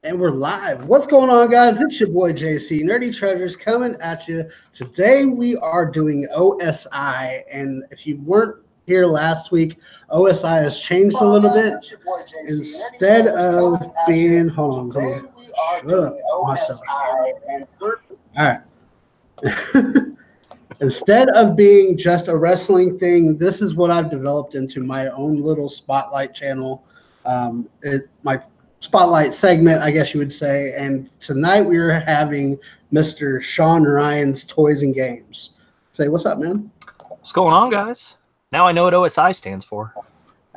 And we're live. What's going on, guys? It's your boy JC, Nerdy Treasures, coming at you. Today we are doing OSI, and if you weren't here last week, OSI has changed a little bit. Instead of being, hold on, shut up myself. All right. Instead of being just a wrestling thing, this is what I've developed into my own little spotlight channel. My spotlight segment, I guess you would say. And tonight we are having Mr. Sean Ryan's Toys and Games. Say, what's up, man? What's going on, guys? Now I know what OSI stands for.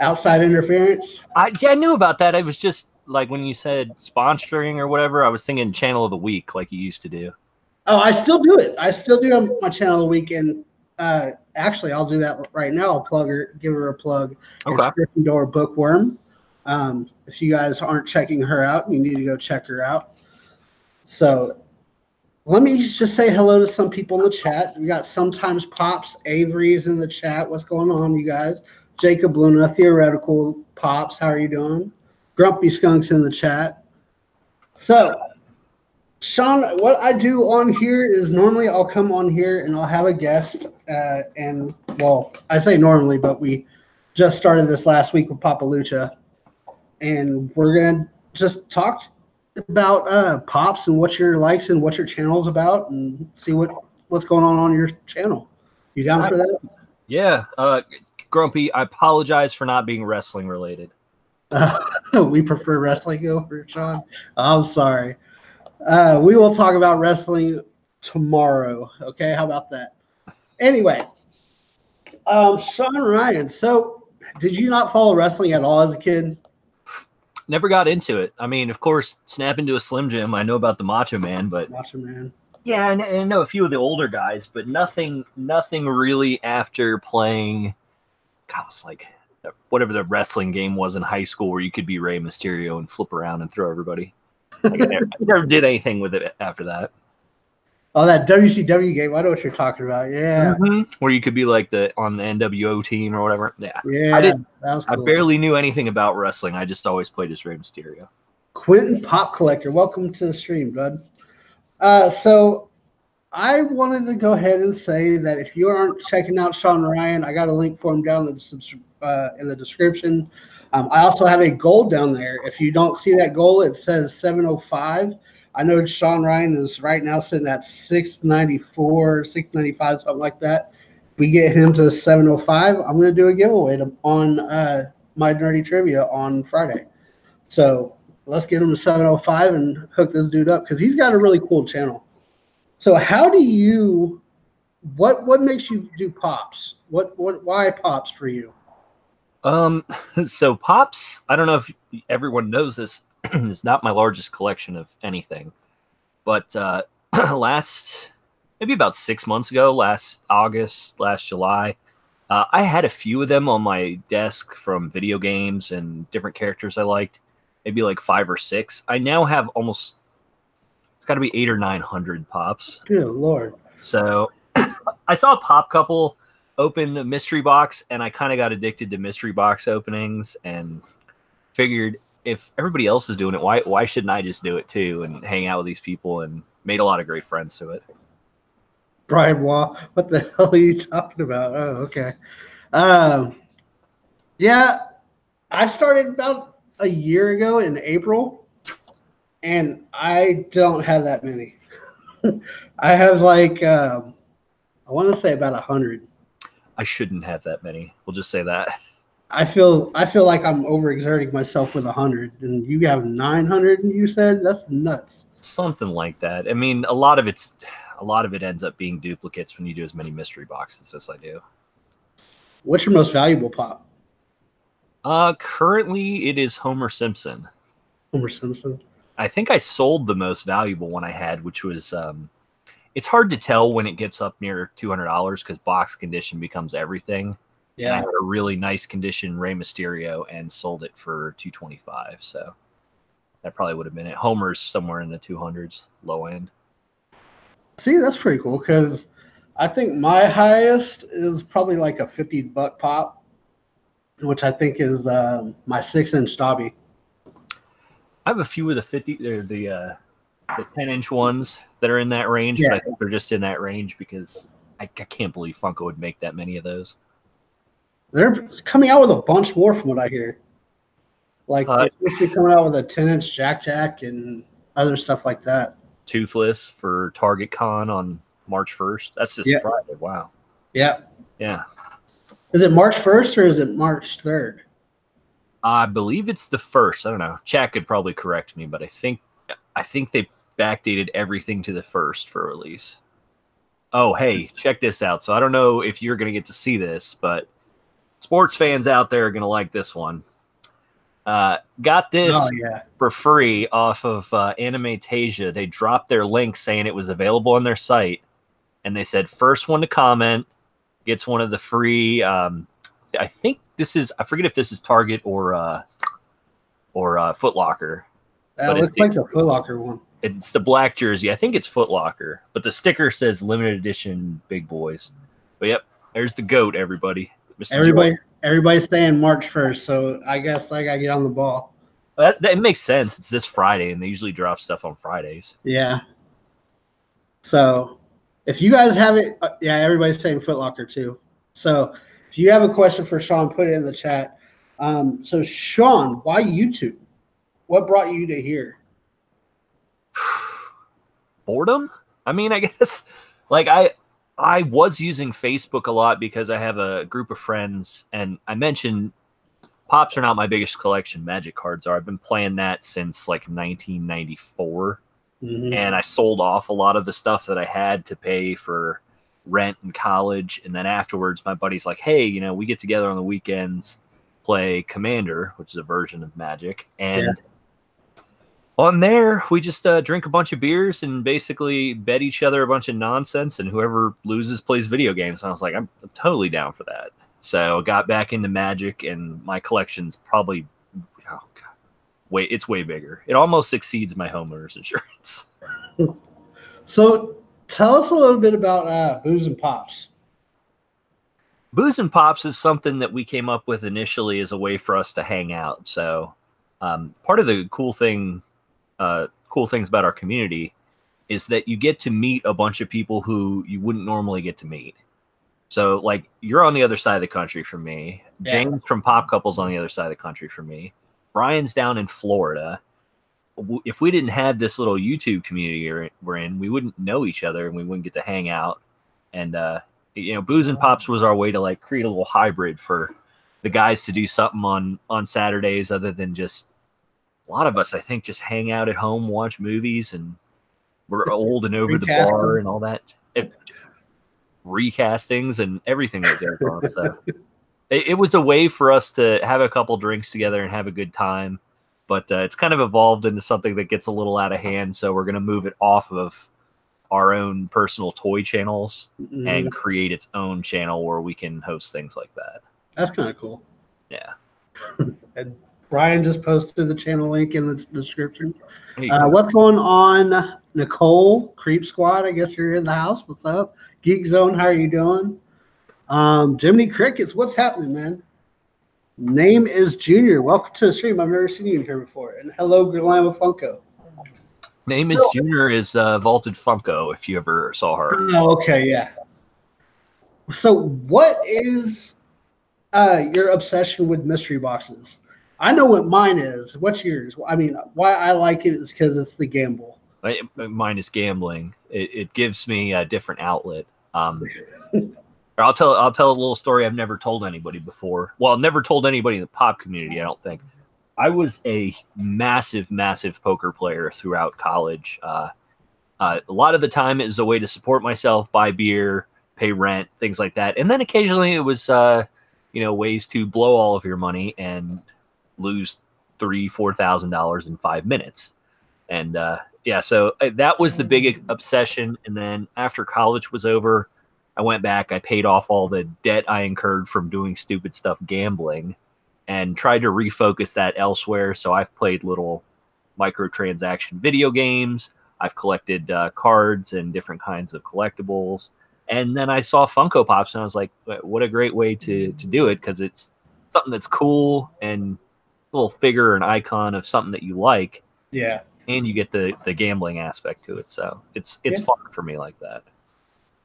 Outside interference? I knew about that. It was just like when you said sponsoring or whatever, I was thinking channel of the week like you used to do. Oh, I still do it. I still do on my channel of the week. And actually, I'll do that right now. I'll plug her, give her a plug. Okay. It's Gryffindor Bookworm. If you guys aren't checking her out, you need to go check her out. So let me just say hello to some people in the chat. We got Sometimes Pops, Avery's in the chat. What's going on, you guys? Jacob Luna, Theoretical Pops, how are you doing? Grumpy Skunk's in the chat. So, Sean, what I do on here is normally I'll come on here and I'll have a guest. And, well, I say normally, but we just started this last week with Papa Lucha. And we're going to just talk about Pops and what your likes and what your channel's about and see what's going on your channel. You down for that? Yeah. Grumpy, I apologize for not being wrestling related. We prefer wrestling over Sean. I'm sorry. We will talk about wrestling tomorrow. Okay, how about that? Anyway, Sean Ryan. So, did you not follow wrestling at all as a kid? Never got into it. I mean, of course, snap into a Slim Jim. I know about the Macho Man, but Macho Man. Yeah, I know a few of the older guys, but nothing really after playing. God, it was like whatever the wrestling game was in high school where you could be Rey Mysterio and flip around and throw everybody. Like, I never did anything with it after that. Oh, that WCW game. I know what you're talking about. Yeah. Mm-hmm. Where you could be like on the NWO team or whatever. Yeah. Yeah. That was cool. I barely knew anything about wrestling. I just always played as Rey Mysterio. Quentin Pop Collector, welcome to the stream, bud. So I wanted to go ahead and say that if you aren't checking out Sean Ryan, I got a link for him down in the description. I also have a goal down there. If you don't see that goal, it says 705. I know Sean Ryan is right now sitting at 694, 695, something like that. If we get him to 705, I'm going to do a giveaway on my Nerdy Trivia on Friday. So let's get him to 705 and hook this dude up because he's got a really cool channel. So how do you, what makes you do Pops? Why Pops for you? So Pops, I don't know if everyone knows this, is not my largest collection of anything, but maybe about 6 months ago, last August, last July, I had a few of them on my desk from video games and different characters I liked, maybe like 5 or 6. I now have almost, it's got to be 800 or 900 Pops. Good Lord. So I saw a Pop couple open the mystery box, and I kind of got addicted to mystery box openings and figured if everybody else is doing it, why shouldn't I just do it too and hang out with these people, and made a lot of great friends to it. Brian Wall, what the hell are you talking about? Oh, okay. Yeah, I started about a year ago in April, and I don't have that many. I have like, I want to say about 100. I shouldn't have that many. We'll just say that. I feel like I'm overexerting myself with 100, and you have 900. You said that's nuts. Something like that. I mean, a lot of it ends up being duplicates when you do as many mystery boxes as I do. What's your most valuable Pop? Currently it is Homer Simpson. Homer Simpson. I think I sold the most valuable one I had, which was it's hard to tell when it gets up near $200 because box condition becomes everything. Yeah, and I had a really nice condition Rey Mysterio and sold it for $225. So that probably would have been it. Homer's somewhere in the 200s, low end. See, that's pretty cool because I think my highest is probably like a $50 Pop, which I think is my 6-inch Dobby. I have a few of the 50, they're the 10-inch ones that are in that range, Yeah. but I think they're just in that range because I can't believe Funko would make that many of those. They're coming out with a bunch more from what I hear. Like they're supposed to be coming out with a 10-inch Jack and other stuff like that. Toothless for Target Con on March 1st. That's this Friday. Wow. Yeah. Yeah. Is it March 1st or is it March 3rd? I believe it's the 1st. I don't know. Chat could probably correct me, but I think they backdated everything to the 1st for release. Oh, hey, check this out. So I don't know if you're going to get to see this, but sports fans out there are going to like this one. Got this for free off of Animatasia. They dropped their link saying it was available on their site, and they said first one to comment gets one of the free. I think this is, I forget if this is Target or Foot Locker. It looks like the Foot Locker one. It's the black jersey. I think it's Foot Locker, but the sticker says limited edition Big Boys. But yep, there's the GOAT, everybody. Mr. Everybody's saying March 1st, so I guess I gotta get on the ball. That makes sense. It's this Friday, and they usually drop stuff on Fridays. Yeah. So if you guys have it, everybody's saying Foot Locker too. So if you have a question for Sean, put it in the chat. So Sean, why YouTube? What brought you to here? Boredom? I mean, I guess like I was using Facebook a lot because I have a group of friends, and I mentioned Pops are not my biggest collection. Magic cards are. I've been playing that since like 1994, and I sold off a lot of the stuff that I had to pay for rent in college. And then afterwards, my buddy's like, "Hey, you know, we get together on the weekends, play Commander, which is a version of Magic, and." On there, we just drink a bunch of beers and basically bet each other a bunch of nonsense, and whoever loses plays video games. And I was like, I'm totally down for that. So I got back into Magic, and my collection's probably, it's way bigger. It almost exceeds my homeowner's insurance. So tell us a little bit about Booze and Pops. Booze and Pops is something that we came up with initially as a way for us to hang out. So part of the cool things about our community is that you get to meet a bunch of people who you wouldn't normally get to meet. So like you're on the other side of the country from me. James from Pop Couple's on the other side of the country from me. Brian's down in Florida. If we didn't have this little YouTube community we're in, we wouldn't know each other and we wouldn't get to hang out. And you know, Booze and Pops was our way to like create a little hybrid for the guys to do something on Saturdays other than just a lot of us, I think, just hang out at home, watch movies, and we're old and over the bar and all that. Recastings and everything that goes on. So it was a way for us to have a couple drinks together and have a good time. But it's kind of evolved into something that gets a little out of hand. So we're going to move it off of our own personal toy channels and create its own channel where we can host things like that. That's kind of cool. Yeah. And Brian just posted the channel link in the description. What's going on, Nicole? Creep Squad, I guess you're in the house. What's up? Geek Zone, how are you doing? Jiminy Crickets, what's happening, man? Name is Junior. Welcome to the stream. I've never seen you in here before. And hello, Grandma Funko. Name is Junior is Vaulted Funko, if you ever saw her. Oh, okay, yeah. So what is your obsession with mystery boxes? I know what mine is. What's yours? I mean, why I like it is because it's the gamble. Mine is gambling. It gives me a different outlet. I'll tell a little story I've never told anybody before. Well, I've never told anybody in the pop community, I don't think. I was a massive, massive poker player throughout college. A lot of the time it was a way to support myself, buy beer, pay rent, things like that. And then occasionally it was, ways to blow all of your money and lose $3,000-$4,000 in 5 minutes. And so that was the big obsession. And then after college was over, I went back, I paid off all the debt I incurred from doing stupid stuff gambling and tried to refocus that elsewhere. So I've played little microtransaction video games. I've collected cards and different kinds of collectibles. And then I saw Funko Pops and I was like, what a great way to do it, because it's something that's cool and a little figure, an icon of something that you like. Yeah. And you get the gambling aspect to it. So it's fun for me like that.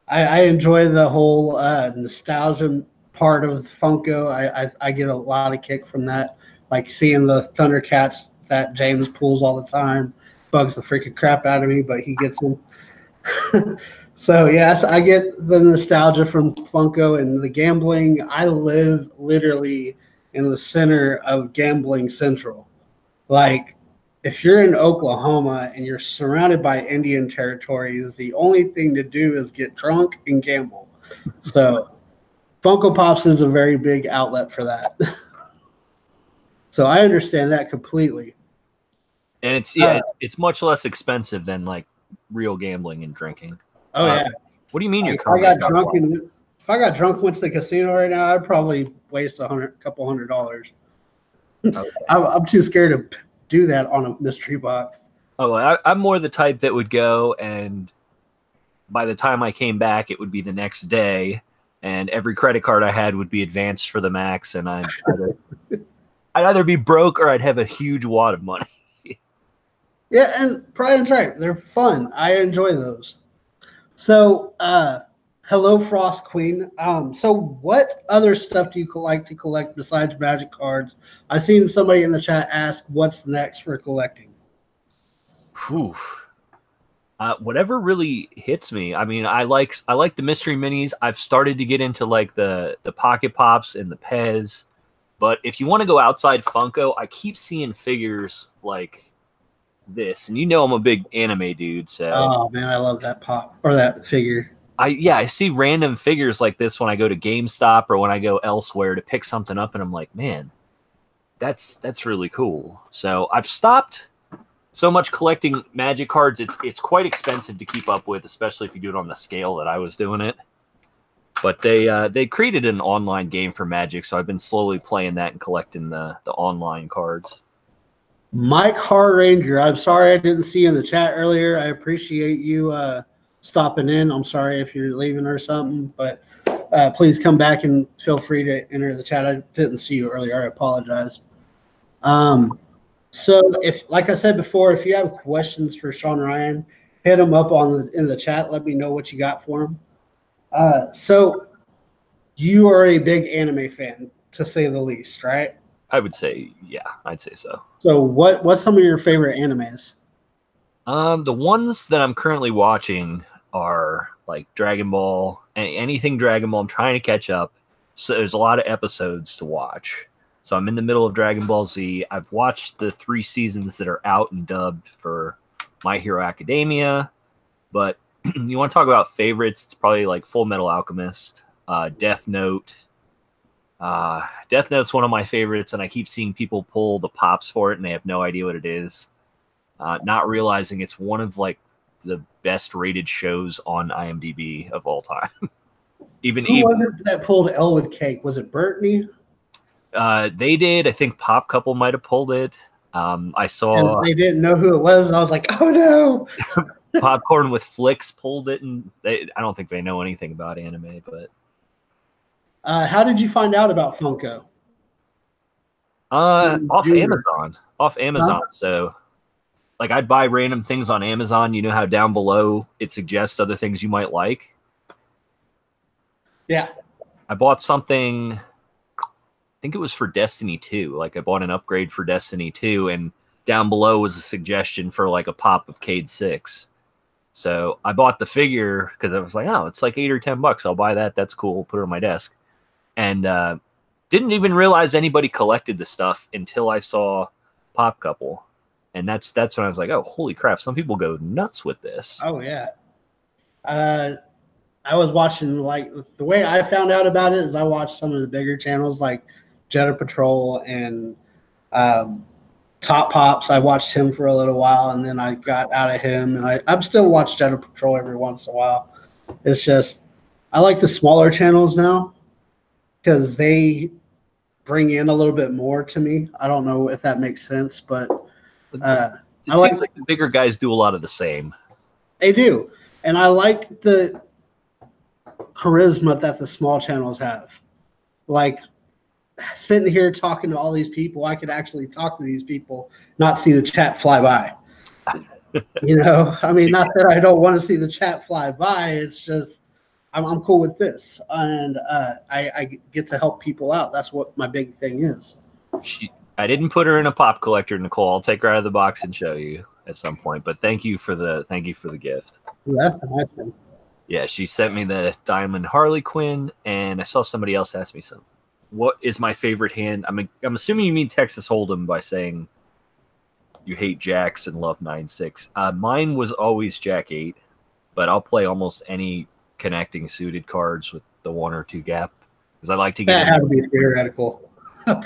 I enjoy the whole nostalgia part of Funko. I get a lot of kick from that. Like seeing the Thundercats that James pulls all the time bugs the freaking crap out of me, but he gets them. So yes, I get the nostalgia from Funko and the gambling. I live literally in the center of gambling central. Like if you're in Oklahoma and you're surrounded by Indian territories, the only thing to do is get drunk and gamble. So Funko Pops is a very big outlet for that. So I understand that completely. And it's much less expensive than like real gambling and drinking. Oh yeah. What do you mean If I got drunk, went to the casino right now, I'd probably waste couple $100. Okay. I'm too scared to do that on a mystery box. Oh, I'm more the type that would go, and by the time I came back, it would be the next day, and every credit card I had would be advanced for the max, and I'd either be broke or I'd have a huge wad of money. Yeah, and Brian's right. They're fun. I enjoy those. So, hello, Frost Queen. So what other stuff do you like to collect besides Magic cards? I seen somebody in the chat ask, "What's next for collecting?" Whew. Whatever really hits me. I mean, I like the mystery minis. I've started to get into like the Pocket Pops and the Pez. But if you want to go outside Funko, I keep seeing figures like this, and you know I'm a big anime dude. So oh man, I love that pop or that figure. I see random figures like this when I go to GameStop or when I go elsewhere to pick something up, and I'm like, man, that's really cool. So I've stopped so much collecting Magic cards. It's quite expensive to keep up with, especially if you do it on the scale that I was doing it. But they created an online game for Magic, so I've been slowly playing that and collecting the online cards. Mike Harranger, I'm sorry I didn't see you in the chat earlier. I appreciate you stopping in. I'm sorry if you're leaving or something, but please come back and feel free to enter the chat. I didn't see you earlier. I apologize. So if, like I said before, if you have questions for Sean Ryan, hit him up in the chat. Let me know what you got for him. So you are a big anime fan, to say the least, right? I would say, yeah, I'd say so. So what's some of your favorite animes? The ones that I'm currently watching are like Dragon Ball, anything Dragon Ball. I'm trying to catch up. So there's a lot of episodes to watch. So I'm in the middle of Dragon Ball Z. I've watched the 3 seasons that are out and dubbed for My Hero Academia. But you want to talk about favorites, it's probably like Full Metal Alchemist, Death Note. Death Note's one of my favorites, and I keep seeing people pull the pops for it, and they have no idea what it is. Not realizing it's one of like the best rated shows on IMDb of all time. Who was it that pulled L with cake? Was it Brittany? They did. I think Pop Couple might have pulled it. I saw. And they didn't know who it was, and I was like, "Oh no!" Popcorn with Flicks pulled it, and I don't think they know anything about anime. But how did you find out about Funko? Off Amazon. Huh? So, like, I'd buy random things on Amazon. You know how down below it suggests other things you might like. Yeah. I bought something. I think it was for Destiny 2. Like, I bought an upgrade for Destiny 2, and down below was a suggestion for like a pop of Cade 6. So I bought the figure because I was like, oh, it's like $8 or $10. I'll buy that. That's cool. Put it on my desk. And didn't even realize anybody collected the stuff until I saw Pop Couple. And that's when I was like, oh, holy crap. Some people go nuts with this. Oh, yeah. I was watching, like, the way I found out about it is I watched some of the bigger channels like Jetta Patrol and Top Pops. I watched him for a little while, and then I got out of him, and I'm still watch Jetta Patrol every once in a while. It's just I like the smaller channels now because they bring in a little bit more to me. I don't know if that makes sense, but it seems like the bigger guys do a lot of the same. They do, and I like the charisma that the small channels have. Like, sitting here talking to all these people, I could actually talk to these people, not see the chat fly by. You know, I mean, not that I don't want to see the chat fly by. It's just I'm cool with this, and I get to help people out. That's what my big thing is. I didn't put her in a pop collector, Nicole. I'll take her out of the box and show you at some point. But thank you for the gift. That's a nice one. Yeah, she sent me the Diamond Harley Quinn, and I saw somebody else ask me some. What is my favorite hand? I'm assuming you mean Texas Hold'em by saying you hate jacks and love 9-6. Mine was always Jack 8, but I'll play almost any connecting suited cards with the 1 or 2 gap because I like to get. That had to be theoretical. Yeah,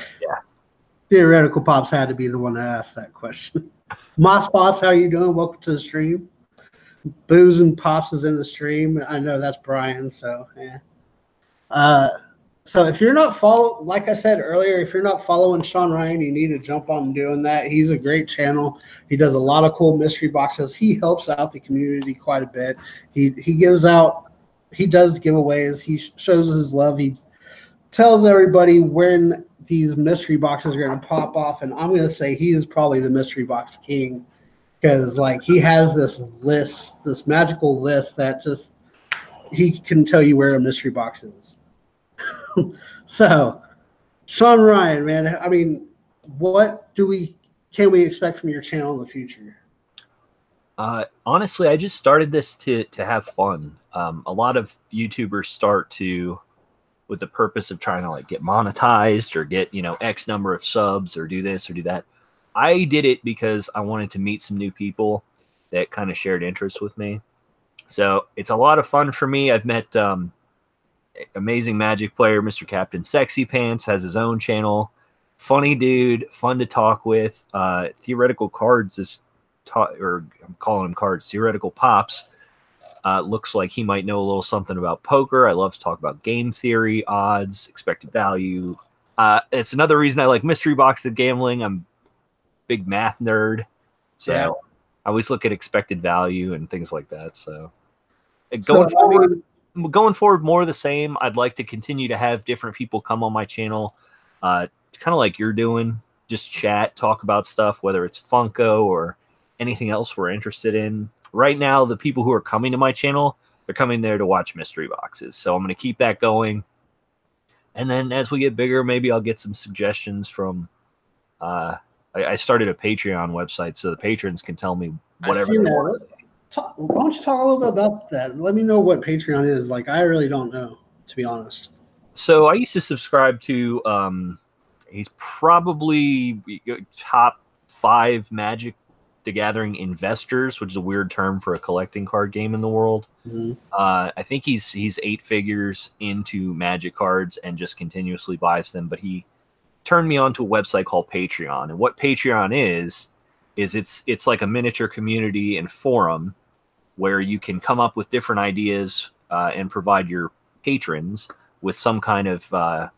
theoretical pops had to be the one that asked that question. Moss Boss, how you doing? Welcome to the stream. Booze and Pops is in the stream. I know that's Brian, so yeah. So if you're not like I said earlier, if you're not following Sean Ryan, you need to jump on doing that. He's a great channel. He does a lot of cool mystery boxes. He helps out the community quite a bit. He gives out, he does giveaways. He shows his love. He tells everybody when these mystery boxes are going to pop off, and I'm going to say he is probably the mystery box king. Because like he has this list, this magical list that just he can tell you where a mystery box is. So, Sean Ryan, man, I mean, what can we expect from your channel in the future? Honestly, I just started this to have fun. A lot of YouTubers start with the purpose of trying to like get monetized or get X number of subs or do this or do that. I did it because I wanted to meet some new people that kind of shared interests with me. So it's a lot of fun for me. I've met amazing Magic player, Mr. Captain Sexy Pants, has his own channel. Funny dude, fun to talk with. Theoretical Cards or I'm calling him cards, Theoretical Pops. Looks like he might know a little something about poker. I love to talk about game theory, odds, expected value. It's another reason I like mystery box and gambling. I'm big math nerd, so yeah. I always look at expected value and things like that. So going forward, more of the same. I'd like to continue to have different people come on my channel, kind of like you're doing, just chat, talk about stuff, whether it's Funko or anything else we're interested in. Right now, the people who are coming to my channel, they're coming there to watch mystery boxes. So I'm going to keep that going. And then as we get bigger, maybe I'll get some suggestions from I started a Patreon website so the patrons can tell me whatever they want. Why don't you talk a little bit about that? Let me know what Patreon is. Like, I really don't know, to be honest. So I used to subscribe to, he's probably top 5 Magic the Gathering investors, which is a weird term for a collecting card game in the world. Mm-hmm. I think he's 8 figures into Magic cards and just continuously buys them, but he turned me on to a website called Patreon. And what Patreon is it's like a miniature community and forum where you can come up with different ideas and provide your patrons with some kind of, I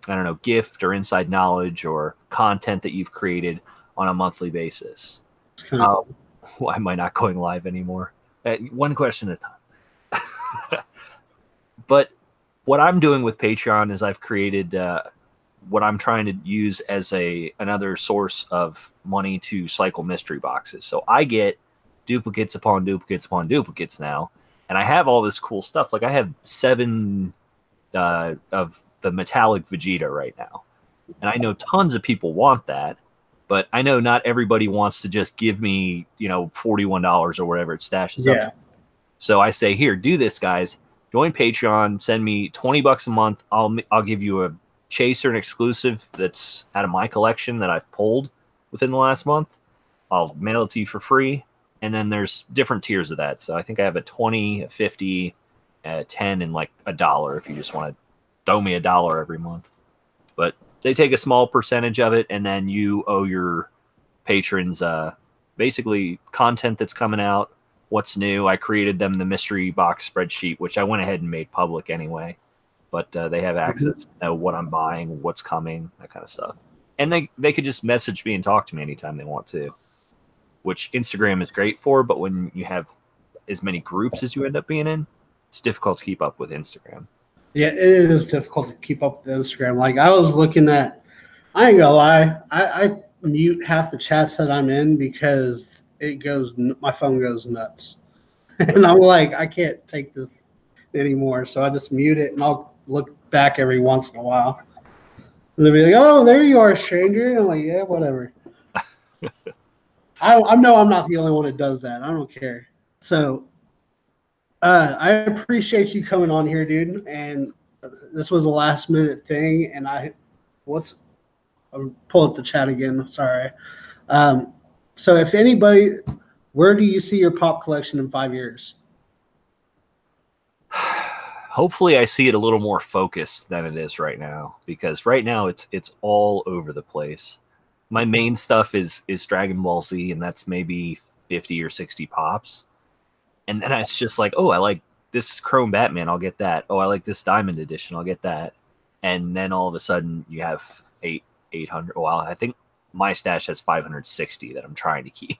don't know, gift or inside knowledge or content that you've created on a monthly basis. Why am I not going live anymore? One question at a time. But what I'm doing with Patreon is I've created what I'm trying to use as another source of money to cycle mystery boxes. So I get duplicates upon duplicates upon duplicates now, and I have all this cool stuff. Like I have 7 of the metallic Vegeta right now, and I know tons of people want that, but I know not everybody wants to just give me $41 or whatever it stashes up. So I say, here, do this, guys. Join Patreon. Send me $20 a month. I'll give you a chaser and exclusive that's out of my collection that I've pulled within the last month. I'll mail it to you for free. And then there's different tiers of that. So I think I have a 20, a 50, a 10, and like $1 if you just want to throw me $1 every month. But they take a small percentage of it, and then you owe your patrons basically content that's coming out, what's new. I created them the mystery box spreadsheet, which I went ahead and made public anyway. But they have access to what I'm buying, what's coming, that kind of stuff. And they could just message me and talk to me anytime they want to, which Instagram is great for. But when you have as many groups as you end up being in, it's difficult to keep up with Instagram. Yeah, it is difficult to keep up with Instagram. Like I was looking at, I ain't gonna lie, I mute half the chats that I'm in because my phone goes nuts. And I'm like, I can't take this anymore. So I just mute it, and I'll look back every once in a while. And they'll be like, "Oh, there you are, stranger." And I'm like, "Yeah, whatever." I know I'm not the only one that does that. I don't care. So I appreciate you coming on here, dude. And this was a last minute thing. And I'll pull up the chat again. Sorry. So if anybody, where do you see your pop collection in 5 years? Hopefully I see it a little more focused than it is right now, because right now it's all over the place. My main stuff is Dragon Ball Z, and that's maybe 50 or 60 pops. And then it's just like, oh, I like this Chrome Batman, I'll get that. Oh, I like this Diamond Edition, I'll get that. And then all of a sudden you have 800. Well, I think my stash has 560 that I'm trying to keep.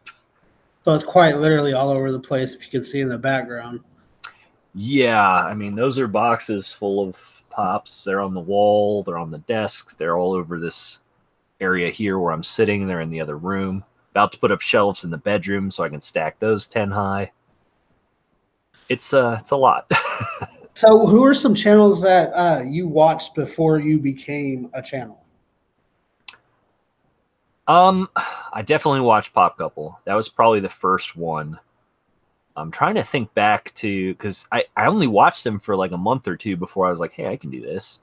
So it's quite literally all over the place, if you can see in the background. Yeah, I mean, those are boxes full of pops. They're on the wall, they're on the desk, they're all over this area here where I'm sitting. They're in the other room. About to put up shelves in the bedroom so I can stack those 10 high. It's a lot. So who are some channels that you watched before you became a channel? I definitely watched Pop Couple. That was probably the first one. I'm trying to think back to, because I only watched them for like a month or two before I was like, hey, I can do this.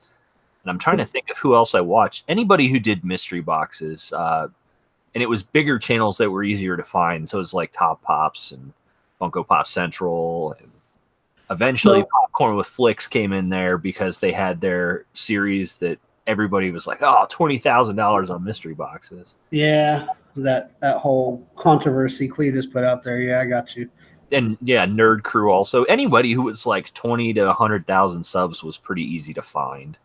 And I'm trying to think of who else I watched. Anybody who did mystery boxes. And it was bigger channels that were easier to find. So it was like Top Pops and Funko Pop Central. And eventually Popcorn with Flicks came in there because they had their series that everybody was like, oh, $20,000 on mystery boxes. Yeah, that whole controversy Cletus put out there. Yeah, I got you. And yeah, Nerd Crew also. Anybody who was like 20 to 100,000 subs was pretty easy to find.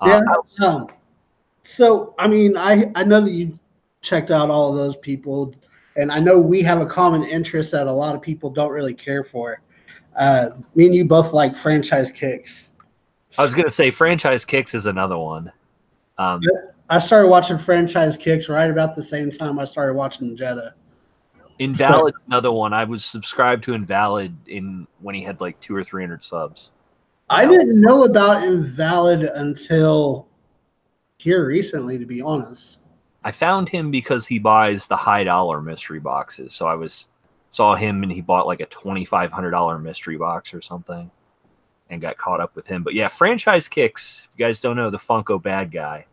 Yeah. So, I mean, I know that you checked out all of those people, and I know we have a common interest that a lot of people don't really care for. Me and you both like franchise kicks. I was going to say franchise kicks is another one. I started watching franchise kicks right about the same time I started watching Jetta. Invalid's another one. I was subscribed to Invalid when he had like 200 or 300 subs. I didn't know about Invalid until here recently, to be honest. I found him because he buys the high dollar mystery boxes. So I saw him and he bought like a $2,500 mystery box or something and got caught up with him. But yeah, franchise kicks, if you guys don't know, the Funko bad guy.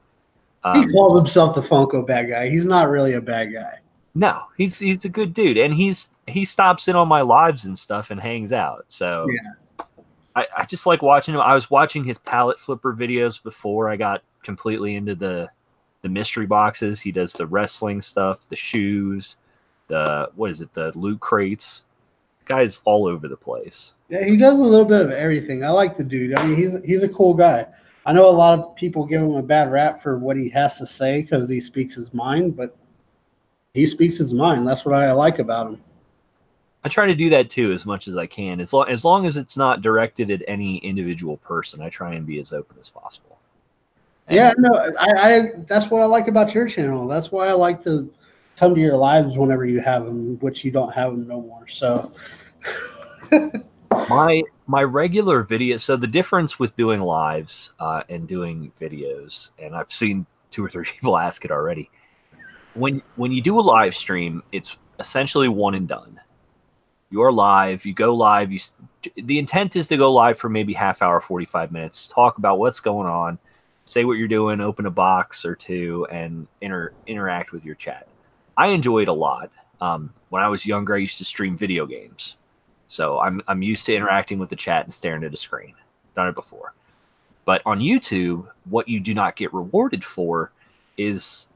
He calls himself the Funko bad guy. He's not really a bad guy. No, he's a good dude, and he stops in on my lives and stuff and hangs out. So yeah. I just like watching him. I was watching his palette flipper videos before I got completely into the mystery boxes. He does the wrestling stuff, the shoes, the loot crates. Guy's all over the place. Yeah, he does a little bit of everything. I like the dude. I mean, he's a cool guy. I know a lot of people give him a bad rap for what he has to say because he speaks his mind, but he speaks his mind. That's what I like about him. I try to do that too as much as I can. As long as it's not directed at any individual person, I try and be as open as possible. And yeah, no, I that's what I like about your channel. That's why I like to come to your lives whenever you have them, which you don't have them no more. So my regular video. So the difference with doing lives and doing videos, and I've seen 2 or 3 people ask it already. When you do a live stream, it's essentially one and done. You're live, you go live. The intent is to go live for maybe half hour, 45 minutes, talk about what's going on, say what you're doing, open a box or two, and interact with your chat. I enjoy it a lot. When I was younger, I used to stream video games. So I'm used to interacting with the chat and staring at a screen. Done it before. But on YouTube, what you do not get rewarded for is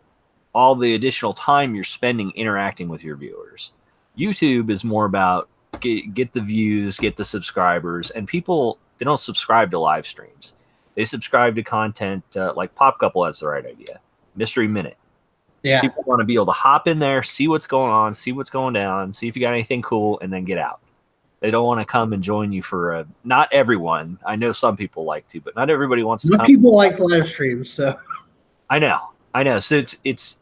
all the additional time you're spending interacting with your viewers. YouTube is more about get the views, get the subscribers, and people, they don't subscribe to live streams. They subscribe to content like Pop Couple has the right idea. Mystery Minute. Yeah. People want to be able to hop in there, see what's going on, see what's going down, see if you got anything cool, and then get out. They don't want to come and join you for not everyone. I know some people like to, but not everybody wants to. Some people like live streams, so I know. So it's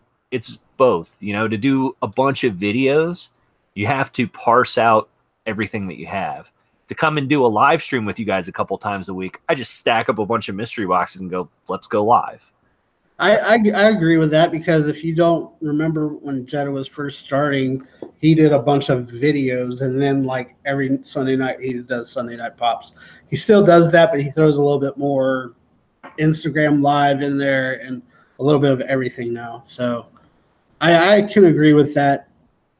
both, to do a bunch of videos You have to parse out everything that you have. To come and do a live stream with you guys a couple times a week, I just stack up a bunch of mystery boxes and go, let's go live. I agree with that, because if you don't remember when Jetta was first starting, he did a bunch of videos, and then like every Sunday night he does Sunday Night Pops. He still does that, but he throws a little bit more Instagram Live in there and a little bit of everything now. So I can agree with that.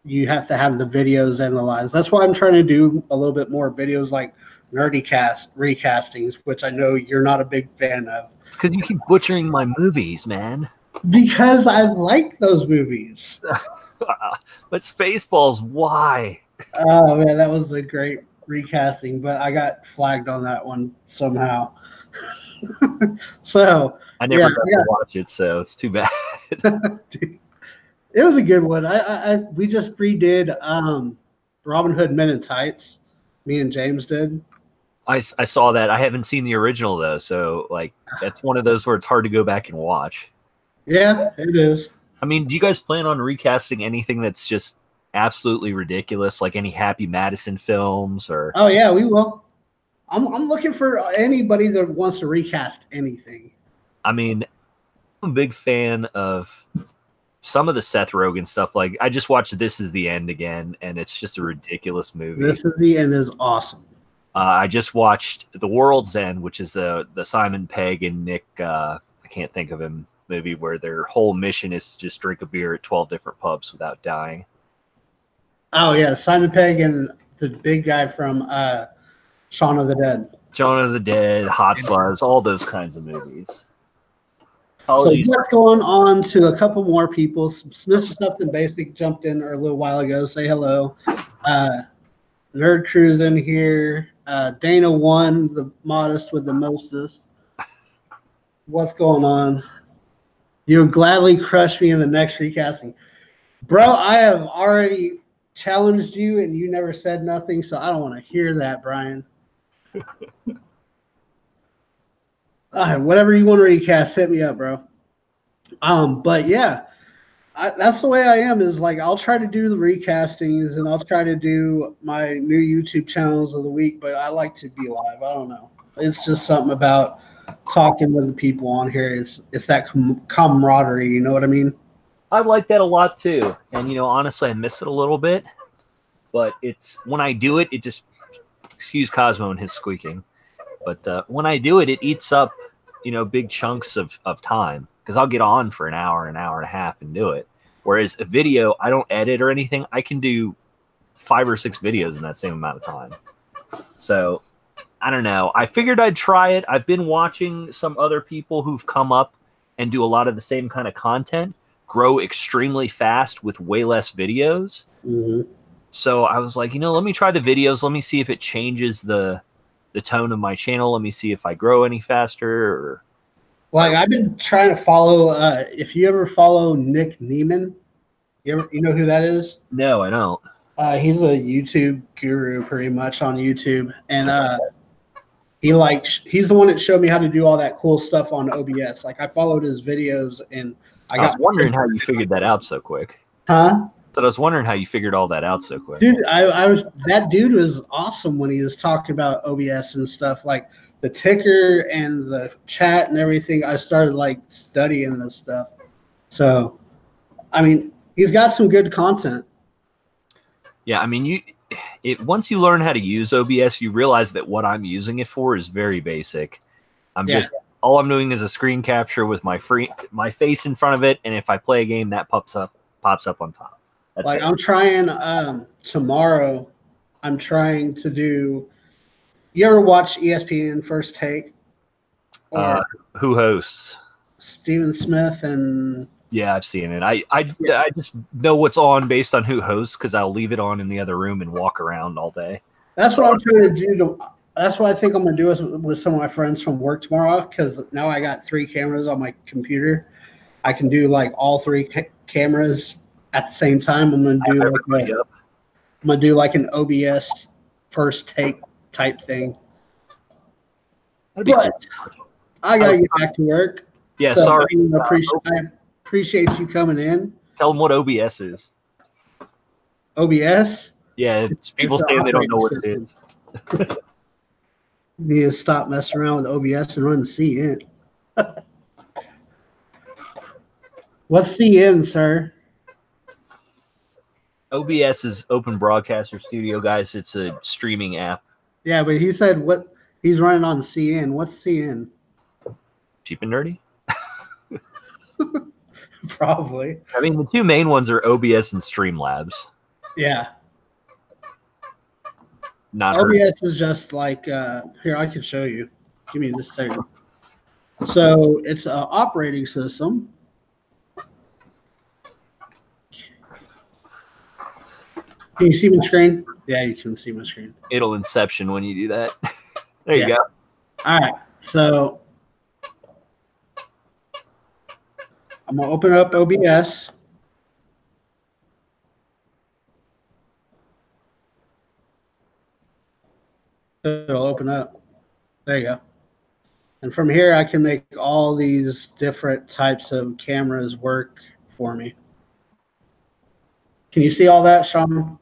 You have to have the videos and the lives. That's why I'm trying to do a little bit more videos like nerdy recastings, which I know you're not a big fan of. It's because you keep butchering my movies, man. Because I like those movies. But Spaceballs, why? Oh man, that was a great recasting, but I got flagged on that one somehow. So I never got to watch it, so it's too bad. It was a good one. We just redid Robin Hood Men in Tights. Me and James did. I saw that. I haven't seen the original though, so like that's one of those where it's hard to go back and watch. Yeah, it is. I mean, do you guys plan on recasting anything that's just absolutely ridiculous, like any Happy Madison films or? Oh yeah, we will. I'm looking for anybody that wants to recast anything. I mean, I'm a big fan of some of the Seth Rogen stuff. Like I just watched This Is the End again, and it's just a ridiculous movie. This Is the End is awesome. I just watched The World's End, which is the Simon Pegg and Nick, I can't think of him, movie where their whole mission is to just drink a beer at 12 different pubs without dying. Oh yeah, Simon Pegg and the big guy from Shaun of the Dead. Shaun of the Dead, Hot Fuzz, all those kinds of movies. So let's go on to a couple more people. Mr. Something Basic jumped in a little while ago. Say hello. Nerd Crew's in here. Dana One, the modest with the mostest. What's going on? You would gladly crush me in the next recasting. Bro, I have already challenged you and you never said nothing, so I don't want to hear that, Brian. All right, whatever you want to recast, hit me up, bro. But yeah, that's the way I am, is like I'll try to do the recastings and I'll try to do my new YouTube channels of the week, but I like to be live. I don't know. It's just something about talking with the people on here. It's that camaraderie, you know what I mean? I like that a lot too. And you know, honestly, I miss it a little bit. But it's when I do it, it just excuse Cosmo and his squeaking. But when I do it, it eats up, you know, big chunks of time. Because I'll get on for an hour and a half and do it. Whereas a video, I don't edit or anything. I can do 5 or 6 videos in that same amount of time. So, I don't know. I figured I'd try it. I've been watching some other people who've come up and do a lot of the same kind of content, grow extremely fast with way less videos. Mm-hmm. So I was like, you know, let me try the videos. Let me see if it changes the tone of my channel. Let me see if I grow any faster. Or like I've been trying to follow. If you ever follow Nick Neiman, you know who that is? No, I don't. He's a YouTube guru, pretty much on YouTube, and he's the one that showed me how to do all that cool stuff on OBS. Like I followed his videos, and I was wondering how you figured that out so quick. Huh? But I was wondering how you figured all that out so quick. Dude, that dude was awesome when he was talking about OBS and stuff, like the ticker and the chat and everything. I started like studying this stuff. So, I mean, he's got some good content. Yeah, I mean, once you learn how to use OBS, you realize that what I'm using it for is very basic. All I'm doing is a screen capture with my face in front of it, and if I play a game, that pops up on top. That's like it. I'm trying tomorrow. I'm trying to do. You ever watch ESPN First Take? Or who hosts? Steven Smith and. Yeah, I've seen it. I just know what's on based on who hosts because I'll leave it on in the other room and walk around all day. That's what I'm trying to do. That's what I think I'm going to do with some of my friends from work tomorrow, because now I got 3 cameras on my computer. I can do like all 3 cameras at the same time. I'm going to do like an OBS First Take type thing. But cool. I got to get back to work. Yeah, so sorry. I appreciate you coming in. Tell them what OBS is. OBS. Yeah, people saying they don't know what it is. You need to stop messing around with OBS and run the CN. What's CN, sir? OBS is Open Broadcaster Studio, guys. It's a streaming app. Yeah, but he said what he's running on CN. What's CN? Cheap and nerdy? Probably. I mean, the two main ones are OBS and Streamlabs. Yeah. Not OBS is just like here. I can show you. Give me this second. So it's an operating system. Can you see my screen? Yeah, you can see my screen. It'll inception when you do that. There you go. All right. So I'm going to open up OBS. It'll open up. There you go. And from here, I can make all these different types of cameras work for me. Can you see all that, Sean?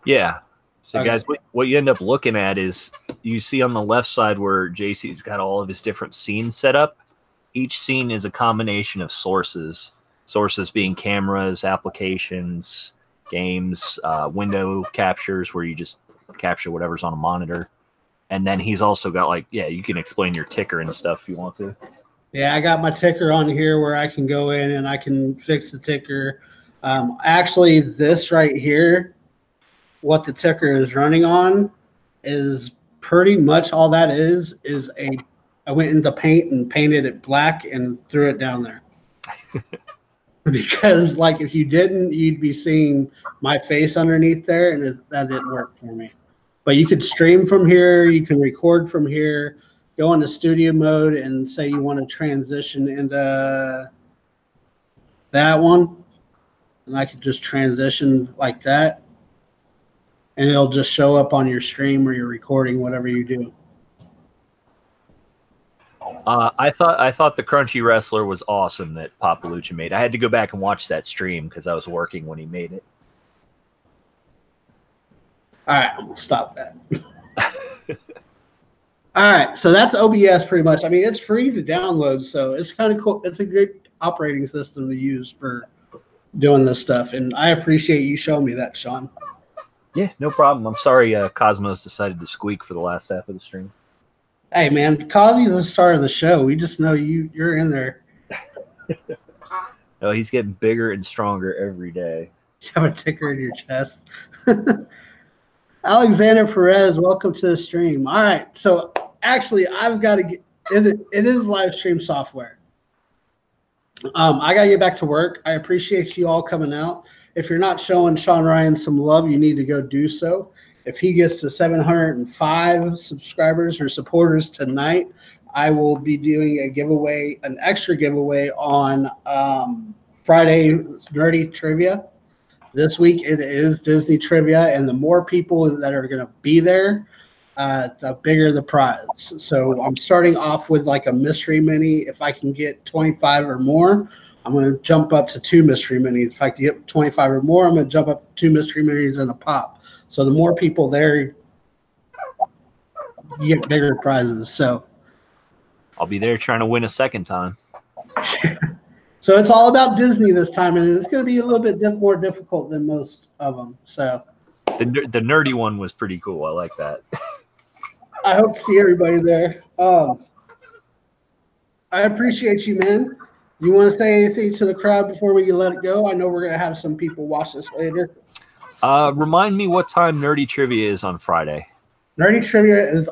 Yeah. So, Okay. guys, what you end up looking at is you see on the left side where JC's got all of his different scenes set up. Each scene is a combination of sources. Sources being cameras, applications, games, window captures where you just capture whatever's on a monitor. And then he's also got like, yeah, you can explain your ticker and stuff if you want to. Yeah, I got my ticker on here where I can go in and I can fix the ticker. Actually, this right here, what the ticker is running on is pretty much all that is I went into paint and painted it black and threw it down there. Because like if you didn't, you'd be seeing my face underneath there, and that didn't work for me. But you could stream from here, you can record from here, go into studio mode and say you want to transition into that one. And I could just transition like that. And it'll just show up on your stream or your recording, whatever you do. I thought the Crunchy Wrestler was awesome that Papalucha made. I had to go back and watch that stream because I was working when he made it. All right, I'm gonna stop that. All right, so that's OBS pretty much. I mean, it's free to download, so it's kind of cool. It's a good operating system to use for doing this stuff, and I appreciate you showing me that, Sean. Yeah, no problem. I'm sorry Cosmos decided to squeak for the last half of the stream. Hey, man, Cosby's the star of the show. We just know you're in there. Oh, he's getting bigger and stronger every day. You have a ticker in your chest. Alexander Perez, welcome to the stream. All right, so actually, I've got to get it is live stream software. I got to get back to work. I appreciate you all coming out. If you're not showing Sean Ryan some love, you need to go do so. If he gets to 705 subscribers or supporters tonight, I will be doing a giveaway, an extra giveaway on Friday Nerdy Trivia. This week it is Disney Trivia, and the more people that are going to be there, the bigger the prize. So I'm starting off with like a mystery mini. If I can get 25 or more, I'm going to jump up to 2 mystery minis. If I can get 25 or more, I'm going to jump up to 2 mystery minis and a pop. So the more people there, you get bigger prizes. So I'll be there trying to win a second time. So it's all about Disney this time, and it's going to be a little bit more difficult than most of them. So the nerdy one was pretty cool. I like that. I hope to see everybody there. I appreciate you, man. You want to say anything to the crowd before we let it go? I know we're going to have some people watch this later. Remind me what time Nerdy Trivia is on Friday. Nerdy Trivia is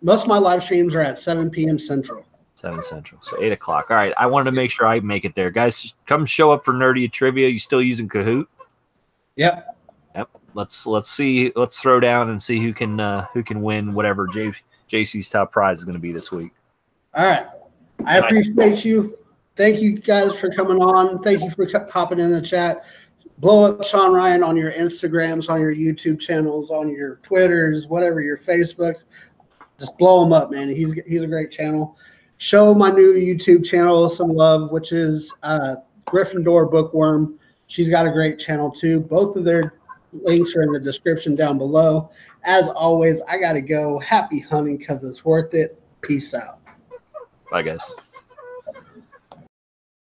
most of my live streams are at 7 p.m. Central. 7 Central, so 8 o'clock. All right, I wanted to make sure I make it there. Guys, come show up for Nerdy Trivia. You still using Kahoot? Yep. Let's see. Let's throw down and see who can win whatever JC's top prize is going to be this week. All right. I appreciate you. Thank you guys for coming on. Thank you for popping in the chat. Blow up Sean Ryan on your Instagrams, on your YouTube channels, on your Twitters, whatever, your Facebooks. Just blow him up, man. He's a great channel. Show my new YouTube channel some love, which is Gryffindor Bookworm. She's got a great channel too. Both of their links are in the description down below. As always, I got to go. Happy hunting because it's worth it. Peace out. Bye, guys.